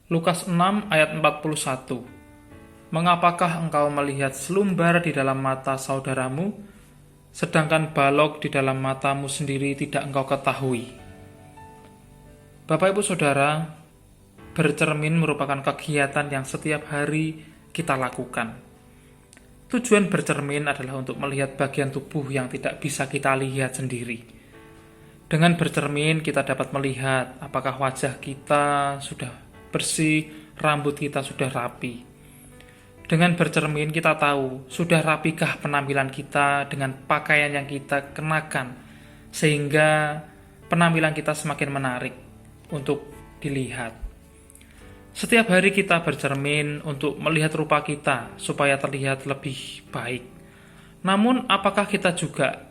Lukas 6 ayat 41. Mengapakah engkau melihat selumbar di dalam mata saudaramu, sedangkan balok di dalam matamu sendiri tidak engkau ketahui? Bapak Ibu Saudara, bercermin merupakan kegiatan yang setiap hari kita lakukan. Tujuan bercermin adalah untuk melihat bagian tubuh yang tidak bisa kita lihat sendiri. Dengan bercermin kita dapat melihat apakah wajah kita sudah bersih, rambut kita sudah rapi. Dengan bercermin kita tahu sudah rapikah penampilan kita dengan pakaian yang kita kenakan, sehingga penampilan kita semakin menarik untuk dilihat. Setiap hari kita bercermin untuk melihat rupa kita supaya terlihat lebih baik. Namun apakah kita juga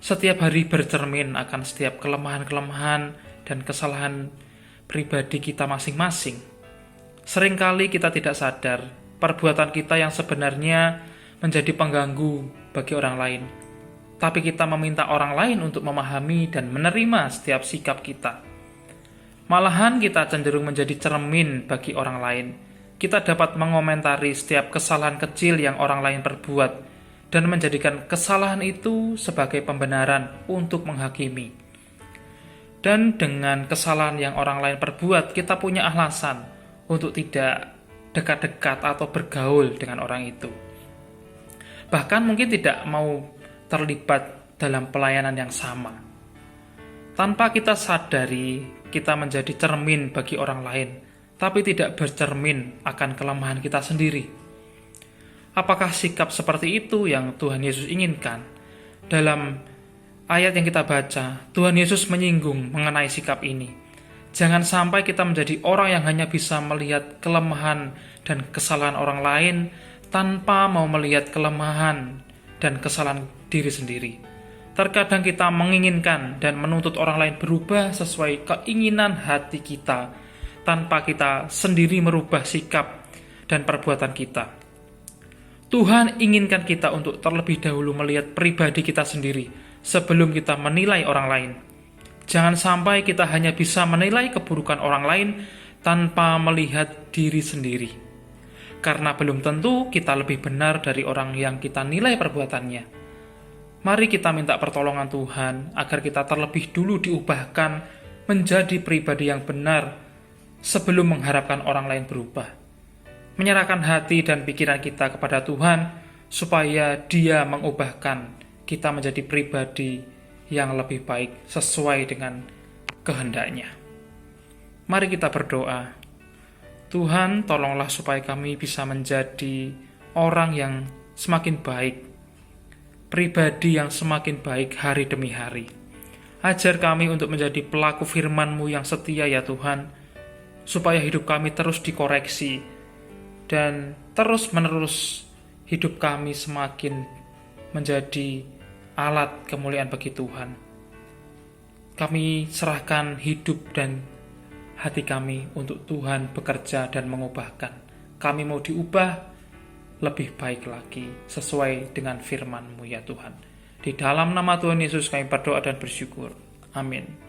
setiap hari bercermin akan setiap kelemahan-kelemahan dan kesalahan pribadi kita masing-masing? Seringkali kita tidak sadar perbuatan kita yang sebenarnya menjadi pengganggu bagi orang lain. Tapi kita meminta orang lain untuk memahami dan menerima setiap sikap kita. Malahan kita cenderung menjadi cermin bagi orang lain. Kita dapat mengomentari setiap kesalahan kecil yang orang lain perbuat dan menjadikan kesalahan itu sebagai pembenaran untuk menghakimi. Dan dengan kesalahan yang orang lain perbuat, kita punya alasan untuk tidak dekat-dekat atau bergaul dengan orang itu. Bahkan mungkin tidak mau terlibat dalam pelayanan yang sama. Tanpa kita sadari, kita menjadi cermin bagi orang lain, tapi tidak bercermin akan kelemahan kita sendiri. Apakah sikap seperti itu yang Tuhan Yesus inginkan? Dalam ayat yang kita baca, Tuhan Yesus menyinggung mengenai sikap ini. Jangan sampai kita menjadi orang yang hanya bisa melihat kelemahan dan kesalahan orang lain tanpa mau melihat kelemahan dan kesalahan diri sendiri. Terkadang kita menginginkan dan menuntut orang lain berubah sesuai keinginan hati kita tanpa kita sendiri merubah sikap dan perbuatan kita. Tuhan inginkan kita untuk terlebih dahulu melihat pribadi kita sendiri sebelum kita menilai orang lain. Jangan sampai kita hanya bisa menilai keburukan orang lain tanpa melihat diri sendiri. Karena belum tentu kita lebih benar dari orang yang kita nilai perbuatannya. Mari kita minta pertolongan Tuhan agar kita terlebih dulu diubahkan menjadi pribadi yang benar sebelum mengharapkan orang lain berubah. Menyerahkan hati dan pikiran kita kepada Tuhan supaya Dia mengubahkan kita menjadi pribadi yang lebih baik sesuai dengan kehendaknya. Mari kita berdoa. Tuhan, tolonglah supaya kami bisa menjadi orang yang semakin baik, pribadi yang semakin baik hari demi hari. Ajar kami untuk menjadi pelaku firman-Mu yang setia ya Tuhan, supaya hidup kami terus dikoreksi dan terus-menerus hidup kami semakin menjadi alat kemuliaan bagi Tuhan. Kami serahkan hidup dan hati kami untuk Tuhan bekerja dan mengubahkan. Kami mau diubah lebih baik lagi sesuai dengan firman-Mu ya Tuhan. Di dalam nama Tuhan Yesus kami berdoa dan bersyukur. Amin.